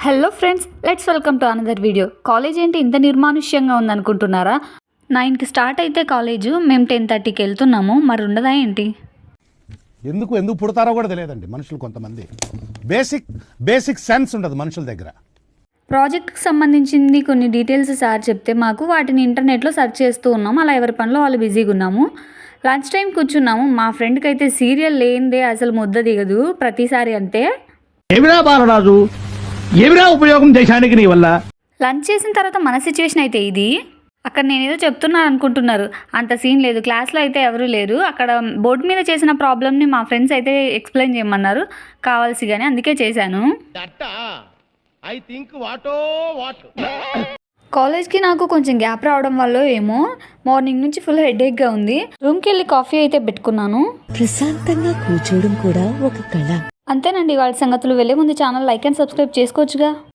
Hello friends, let's welcome to another video. College ఏంటి ఇంత నిర్మానుష్యంగా ఉందనుకుంటున్నారా? 9కి స్టార్ట్ అయితే కాలేజు, మేము 10:30కి వెళ్తున్నాము. మరి ఉండదా ఏంటి? ఎందుకు పుడతారో కూడా తెలియదండి మనుషులు. కొంతమంది బేసిక్ సెన్స్ ఉండదు మనుషుల దగ్గర. ప్రాజెక్ట్కి సంబంధించింది కొన్ని డీటెయిల్స్ సార్ చెప్తే మాకు వాటిని ఇంటర్నెట్లో సెర్చ్ చేస్తూ ఉన్నాము. అలా ఎవరి పనిలో వాళ్ళు బిజీగా ఉన్నాము. లంచ్ టైం కూర్చున్నాము. మా ఫ్రెండ్కి అయితే సీరియల్ లేనిదే అసలు ముద్ద దిగదు ప్రతిసారి. అంతే ఏమిరా బాలరాజు, ఏమిరా ఉపయోగం దేశానికి నీ వల్ల? లంచ్ చేసిన తర్వాత మన సిచ్యువేషన్ అయితే ఇది. అక్కడ నేనేదో చెప్తున్నాను అనుకుంటున్నారు, అంత సీన్ లేదు. క్లాస్లో అయితే ఎవరూ లేరు. అక్కడ బోర్డు మీద చేసిన ప్రాబ్లమ్ని మా ఫ్రెండ్స్ అయితే ఎక్స్ప్లెయిన్ చేయమన్నారు కావాల్సిగానే, అందుకే చేశాను. కాలేజ్కి నాకు కొంచెం గ్యాప్ రావడం వల్ల ఏమో మార్నింగ్ నుంచి ఫుల్ హెడేక్గా ఉంది. రూమ్కి వెళ్ళి కాఫీ అయితే పెట్టుకున్నాను. ప్రశాంతంగా కూర్చోవడం కూడా ఒక కళ. అంతేనండి వాళ్ళ సంగతులు. వెళ్ళే ముందు ఛానల్ లైక్ అండ్ సబ్స్క్రైబ్ చేసుకోవచ్చుగా.